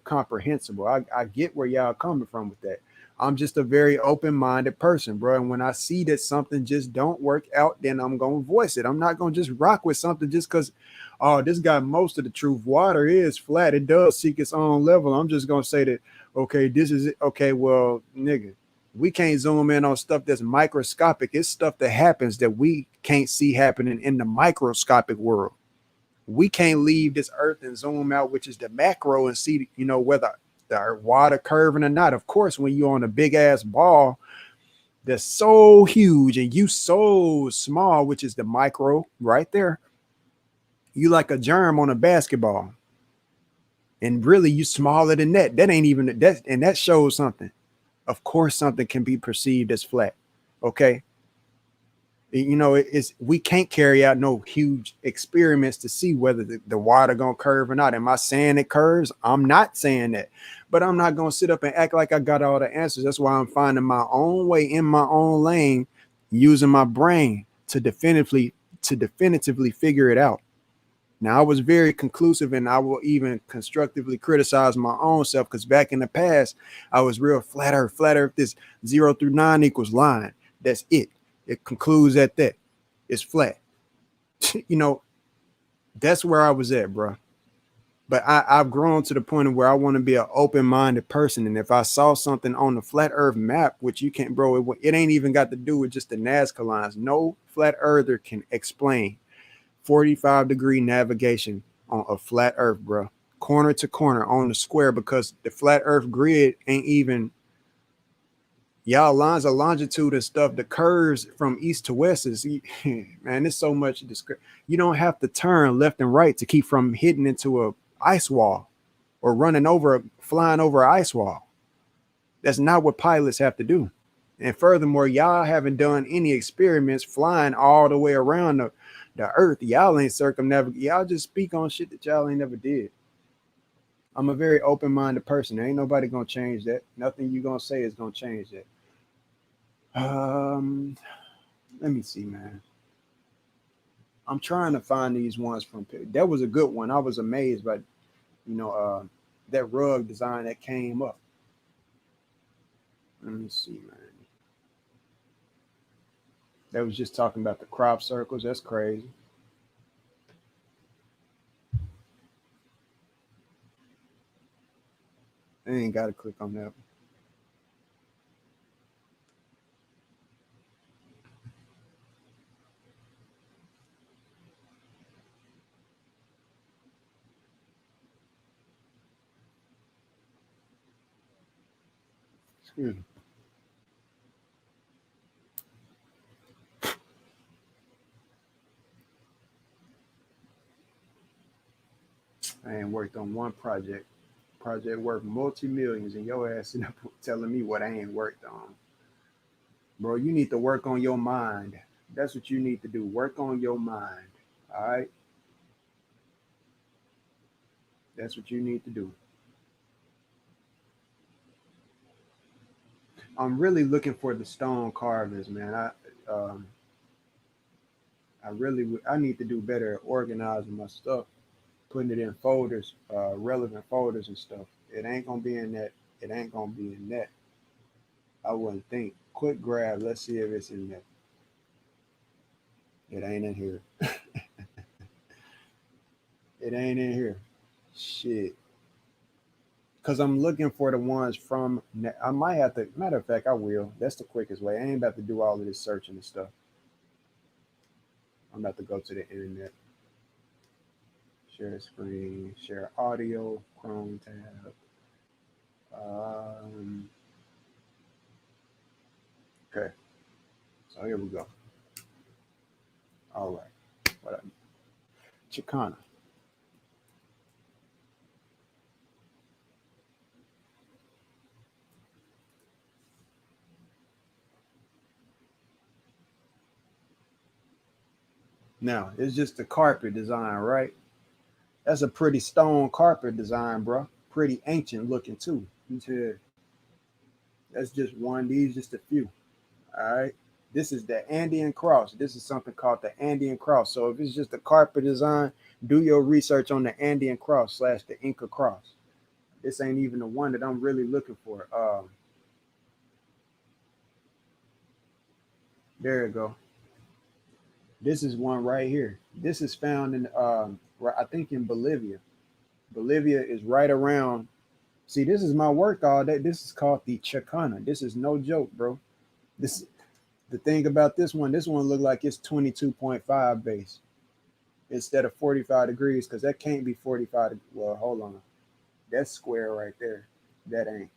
comprehensible. I get where y'all coming from with that. I'm just a very open-minded person, bro. And when I see that something just don't work out, then I'm going to voice it. I'm not going to just rock with something just because, oh, this got most of the truth. Water is flat. It does seek its own level. I'm just going to say that, okay, this is it. Okay, well, nigga, we can't zoom in on stuff that's microscopic. It's stuff that happens that we can't see happening in the microscopic world. We can't leave this earth and zoom out, which is the macro, and see, whether the water curving or not. Of course, when you're on a big ass ball that's so huge and you so small, which is the micro right there, you like a germ on a basketball. And really, you smaller than that. That ain't even that, and that shows something. Of course, something can be perceived as flat. Okay. We can't carry out no huge experiments to see whether the water gonna curve or not. Am I saying it curves? I'm not saying that, but I'm not gonna sit up and act like I got all the answers. That's why I'm finding my own way in my own lane, using my brain to definitively figure it out. Now I was very conclusive, and I will even constructively criticize my own self because back in the past I was real flat earth. This 0 through 9 equals line. That's it. It concludes at that. It's flat. That's where I was at, bro. But I've grown to the point of where I want to be an open-minded person. And if I saw something on the flat earth map, which you can't, bro, it ain't even got to do with just the Nazca lines. No flat earther can explain 45-degree navigation on a flat earth, bro. Corner to corner on the square, because the flat earth grid ain't even, y'all lines of longitude and stuff, the curves from east to west is, man, there's so much. You don't have to turn left and right to keep from hitting into a ice wall or flying over an ice wall. That's not what pilots have to do. And furthermore, y'all haven't done any experiments flying all the way around the earth. Y'all ain't circumnavigate. Y'all just speak on shit that y'all ain't never did. I'm a very open-minded person. There ain't nobody gonna change that. Nothing you gonna say is gonna change that. Um, Let me see, man. I'm trying to find these ones from. That was a good one. I was amazed by, that rug design that came up. Let me see, man. That was just talking about the crop circles. That's crazy. I ain't got to click on that. Excuse me. I ain't worked on one project. Project worth multi-millions, and your ass sitting up telling me what I ain't worked on. Bro, you need to work on your mind. That's what you need to do. Work on your mind. All right? That's what you need to do. I'm really looking for the stone carvings, man. I really I need to do better at organizing my stuff, putting it in folders, relevant folders and stuff. It ain't gonna be in that. It ain't gonna be in that. I wouldn't think. Quick grab. Let's see if it's in there. It ain't in here. It ain't in here. Shit. Cause I'm looking for the ones from. I might have to. Matter of fact, I will. That's the quickest way. I ain't about to do all of this searching and stuff. I'm about to go to the internet. Share screen. Share audio. Chrome tab. Um, okay. So here we go. All right. What up? Chicana. Now it's just the carpet design, right? That's a pretty stone carpet design, bro. Pretty ancient looking too. That's just one. These just a few. All right. This is the Andean cross. This is something called the Andean cross. So if it's just a carpet design, do your research on the Andean cross / the Inca cross. This ain't even the one that I'm really looking for. There you go. This is one right here. This is found in, I think in Bolivia. Bolivia is right around. See, this is my work all day. This is called the Chicana. This is no joke, bro. This the thing about this one. This one look like it's 22.5 base instead of 45 degrees because that can't be 45. Well, hold on. That's square right there. That ain't.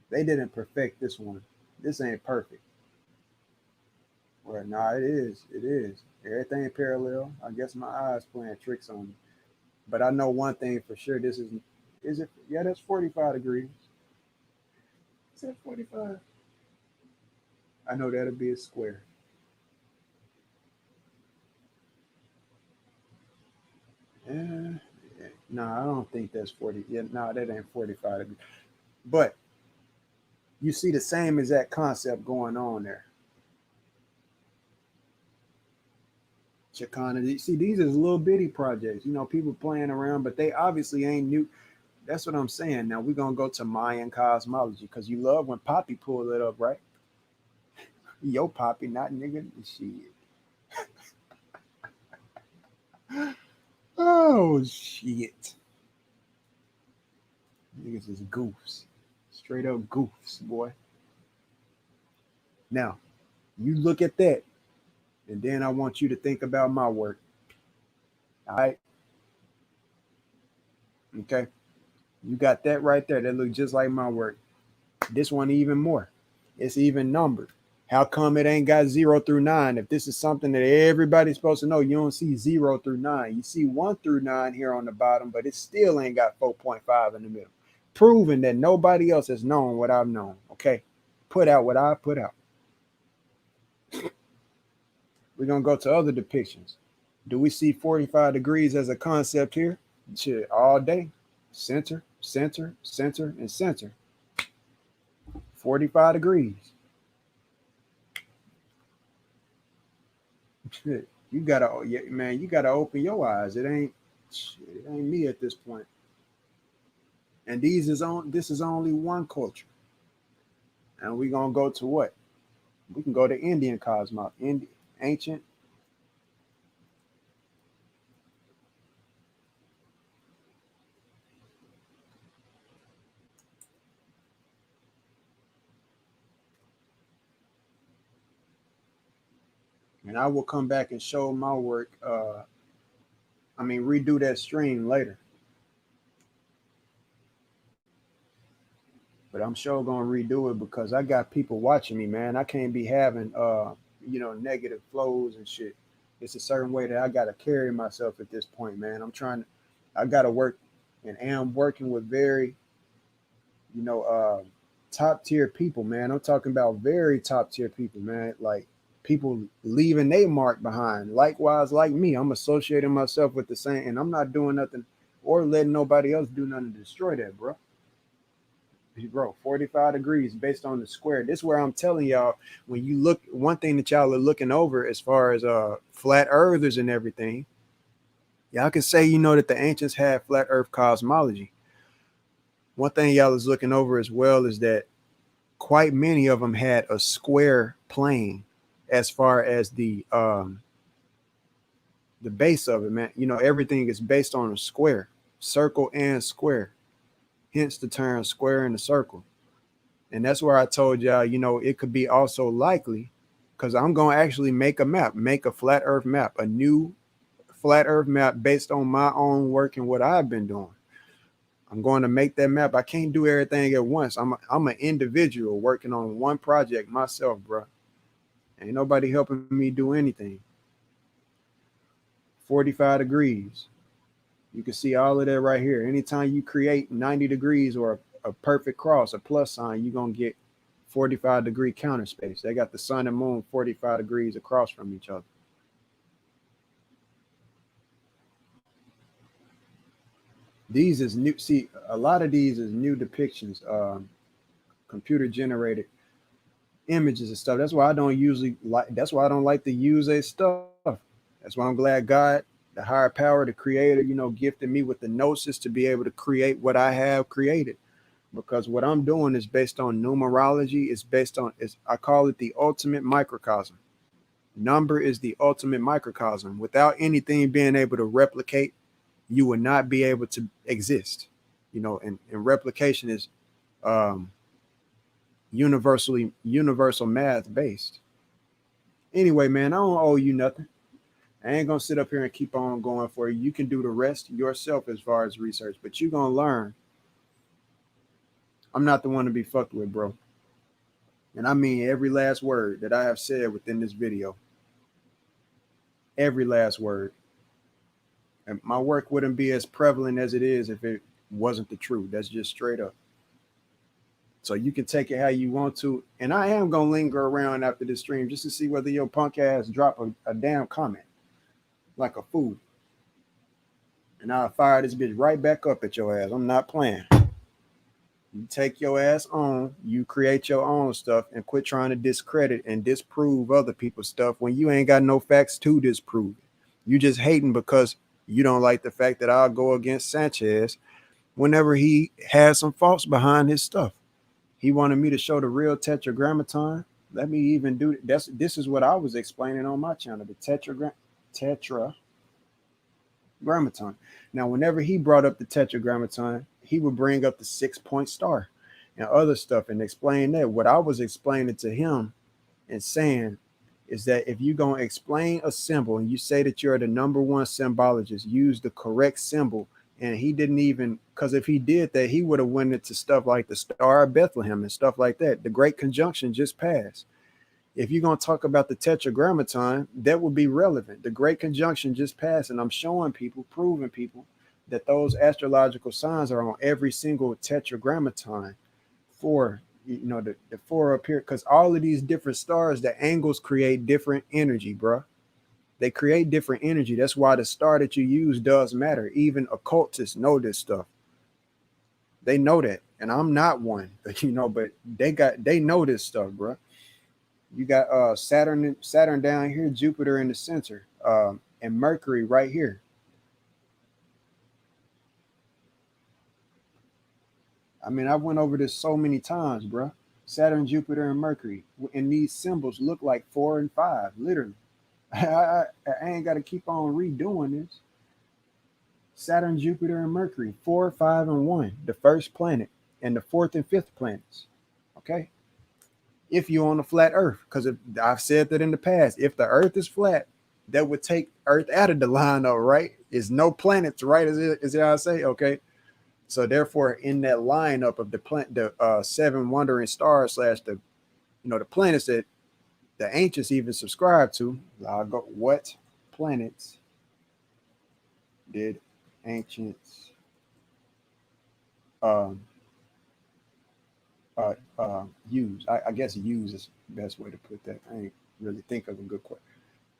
They didn't perfect this one. This ain't perfect. Well, nah, it is. It is. Everything parallel. I guess my eyes playing tricks on me. But I know one thing for sure. This is it? Yeah, that's 45 degrees. Is that 45? I know that'll be a square. Yeah. No, I don't think that's 40. Yeah, no, that ain't 45 degrees. But you see the same exact concept going on there. Chicana. You see, these is little bitty projects. People playing around, but they obviously ain't new. That's what I'm saying. Now we're gonna go to Mayan cosmology because you love when Poppy pulled it up, right? Yo, Poppy, not nigga. Shit. Oh shit. Niggas is goofs. Straight up goofs, boy. Now, you look at that, and then I want you to think about my work. All right. Okay. You got that right there. That look just like my work. This one even more. It's even numbered. How come it ain't got 0 through 9? If this is something that everybody's supposed to know, you don't see 0 through 9. You see 1 through 9 here on the bottom, but it still ain't got 4.5 in the middle. Proving that nobody else has known what I've known. Okay. put out what I put out. We're going to go to other depictions. Do we see 45 degrees as a concept here? Shit, all day. Center, center, center, and center. 45 degrees. Shit, you gotta open your eyes. It ain't me at this point. And this is only one culture. And we're gonna go to what? We can go to Indian cosmology, ancient. And I will come back and show my work. Redo that stream later. But I'm sure gonna redo it because I got people watching me, man. I can't be having negative flows and shit. It's a certain way that I gotta carry myself at this point, man. I gotta work and am working with very, top tier people, man. I'm talking about very top tier people, man. Like people leaving their mark behind. Likewise, like me, I'm associating myself with the same, and I'm not doing nothing or letting nobody else do nothing to destroy that, bro. 45 degrees based on the square. This is where I'm telling y'all, when you look, one thing that y'all are looking over as far as flat earthers and everything, y'all can say, that the ancients had flat earth cosmology. One thing y'all is looking over as well is that quite many of them had a square plane as far as the base of it, man. Everything is based on a square, circle and square. Hence the term square in the circle. And that's where I told y'all, it could be also likely, because I'm going to actually make a flat earth map, a new flat earth map based on my own work and what I've been doing. I'm going to make that map. I can't do everything at once. I'm an individual working on one project myself, bro. Ain't nobody helping me do anything. 45 degrees. You can see all of that right here. Anytime you create 90 degrees or a perfect cross, a plus sign, you're going to get 45 degree counter space. They got the sun and moon 45 degrees across from each other. These is new. See, a lot of these is new depictions, computer generated images and stuff. That's why I don't like to use a stuff. That's why I'm glad God, the higher power, the creator, gifted me with the gnosis to be able to create what I have created. Because what I'm doing is based on numerology. I call it the ultimate microcosm. Number is the ultimate microcosm. Without anything being able to replicate, you would not be able to exist. And replication is universal math based. Anyway, man, I don't owe you nothing. I ain't gonna sit up here and keep on going for you. You can do the rest yourself as far as research, but you're gonna learn. I'm not the one to be fucked with, bro. And I mean every last word that I have said within this video. Every last word. And my work wouldn't be as prevalent as it is if it wasn't the truth. That's just straight up. So you can take it how you want to. And I am gonna linger around after this stream just to see whether your punk ass drop a damn comment. Like a fool. And I'll fire this bitch right back up at your ass. I'm not playing. You take your ass on, you create your own stuff, and quit trying to discredit and disprove other people's stuff when you ain't got no facts to disprove it. You just hating because you don't like the fact that I'll go against Sanchez whenever he has some faults behind his stuff. He wanted me to show the real tetragrammaton. Let me even do this. This is what I was explaining on my channel, the tetragrammaton. Now, whenever he brought up the tetragrammaton, he would bring up the 6-point star and other stuff and explain that. What I was explaining to him and saying is that if you're going to explain a symbol and you say that you're the number one symbologist, use the correct symbol. And he didn't even, because if he did that, he would have went into stuff like the Star of Bethlehem and stuff like that. The Great Conjunction just passed. If you're going to talk about the tetragrammaton, that would be relevant. The Great Conjunction just passed, and I'm showing people, proving people that those astrological signs are on every single tetragrammaton for the four up here, because all of these different stars, the angles create different energy, bro. They create different energy. That's why the star that you use does matter. Even occultists know this stuff. They know that, and I'm not one, but they know this stuff, bro. You got Saturn down here, Jupiter in the center, and Mercury right here. I mean, I went over this so many times, bro. Saturn, Jupiter, and Mercury, and these symbols look like 4 and 5, literally. I ain't got to keep on redoing this. Saturn, Jupiter, and Mercury, 4, 5, and 1, the first planet, and the fourth and fifth planets. Okay. If you're on a flat Earth, because I've said that in the past, if the Earth is flat, that would take Earth out of the lineup, right? It's no planets, right? Is it I say? Okay. So therefore, in that lineup of the seven wandering stars / the the planets that the ancients even subscribe to, I'll go. What planets did ancients um, use? I guess use is the best way to put that. I ain't really think of a good question.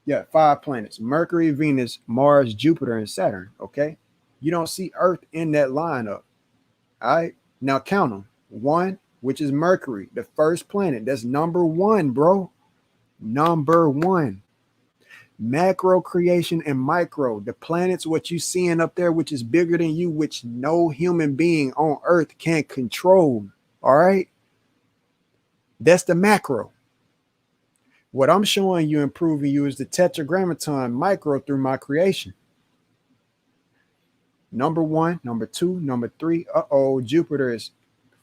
Yeah, 5 planets: Mercury, Venus, Mars, Jupiter, and Saturn. Okay, you don't see Earth in that lineup. All right, now count them. 1, which is Mercury, the first planet. That's number 1, bro. Number 1. Macro creation and micro. The planets, what you seeing up there, which is bigger than you, which no human being on Earth can control. All right, that's the macro. What I'm showing you and proving you is the tetragrammaton micro through my creation. Number 1, number 2, number 3. Jupiter is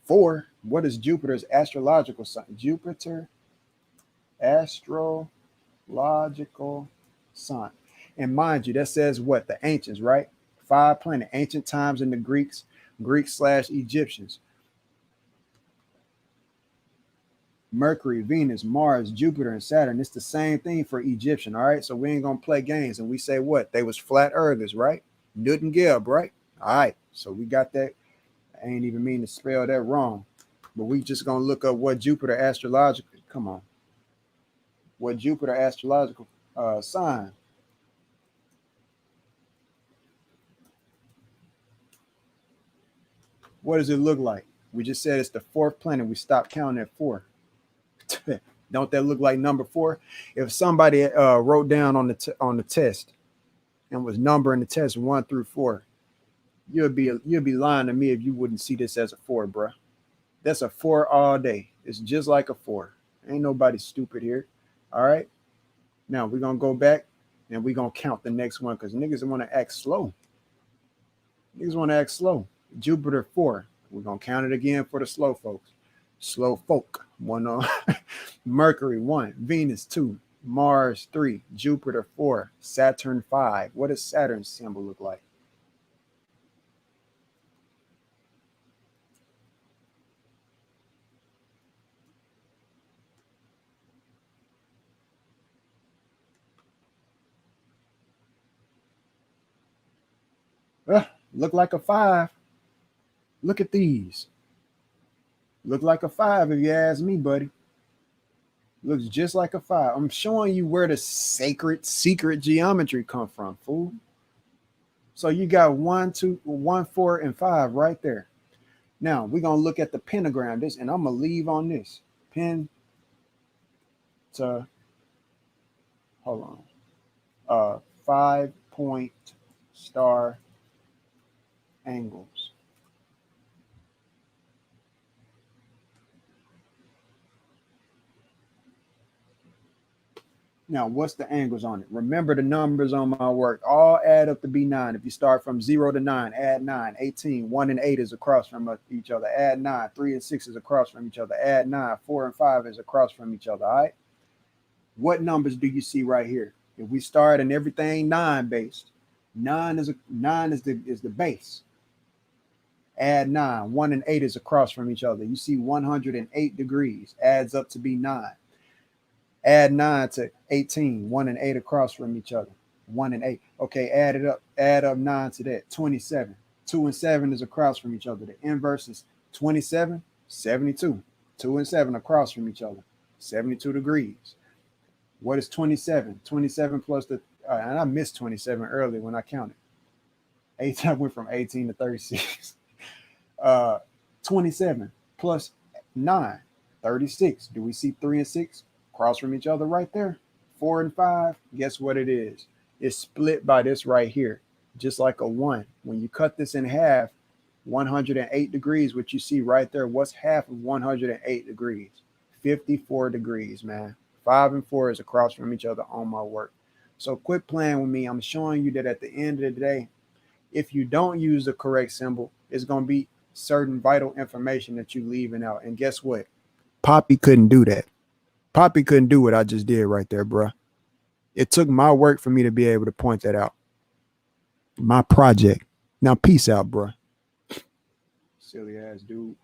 4. What is Jupiter's astrological sign? Jupiter astrological sign. And mind you, that says what? The ancients, right? 5 planet, ancient times in the Greeks / Egyptians. Mercury, Venus, Mars, Jupiter, and Saturn. It's the same thing for Egyptian. All right. So we ain't gonna play games. And we say what? They was flat earthers, right? Newton Gibb, right? All right. So we got that. I ain't even mean to spell that wrong. But we just gonna look up what Jupiter astrological. Come on. What Jupiter astrological sign. What does it look like? We just said it's the 4th planet. We stopped counting at 4. Don't that look like number 4? If somebody wrote down on the test and was numbering the test 1 through 4, you'd be lying to me if you wouldn't see this as a 4, bro. That's a 4 all day. It's just like a 4. Ain't nobody stupid here. All right. Now we're gonna go back and we're gonna count the next one because niggas want to act slow. Niggas want to act slow. Jupiter 4. We're gonna count it again for the slow folks. Slow folk. 1 on Mercury 1, Venus 2, Mars 3, Jupiter 4, Saturn 5. What does Saturn's symbol look like? Look like a 5. Look at these. Look like a 5 if you ask me, buddy. Looks just like a 5. I'm showing you where the secret geometry come from, fool. So you got 1, 2, 1, 4, and 5 right there. Now we're gonna look at the pentagram. This, and I'm gonna leave on this hold on. 5-point star angles. Now, what's the angles on it? Remember the numbers on my work. All add up to be 9. If you start from 0 to 9, add 9. 18. 1 and 8 is across from each other. Add 9. 3 and 6 is across from each other. Add 9. 4 and 5 is across from each other. All right. What numbers do you see right here? If we start and everything 9 based, 9 is the base. Add 9. 1 and 8 is across from each other. You see 108 degrees adds up to be 9. Add 9 to 18, 1 and 8 across from each other. 1 and 8. Okay, add it up. Add up 9 to that. 27. 2 and 7 is across from each other. The inverse is 27, 72. 2 and 7 across from each other, 72 degrees. What is 27? 27 plus the, and I missed 27 early when I counted. I went from 18 to 36. 27 plus 9, 36. Do we see 3 and 6 across from each other right there? 4 and 5. Guess what it is? It's split by this right here, just like a 1. When you cut this in half, 108 degrees, what you see right there, what's half of 108 degrees? 54 degrees, man. 5 and 4 is across from each other on my work. So quit playing with me. I'm showing you that at the end of the day, if you don't use the correct symbol, it's going to be certain vital information that you're leaving out. And guess what? Poppy couldn't do that. Poppy couldn't do what I just did right there, bruh. It took my work for me to be able to point that out. My project. Now, peace out, bruh. Silly ass dude.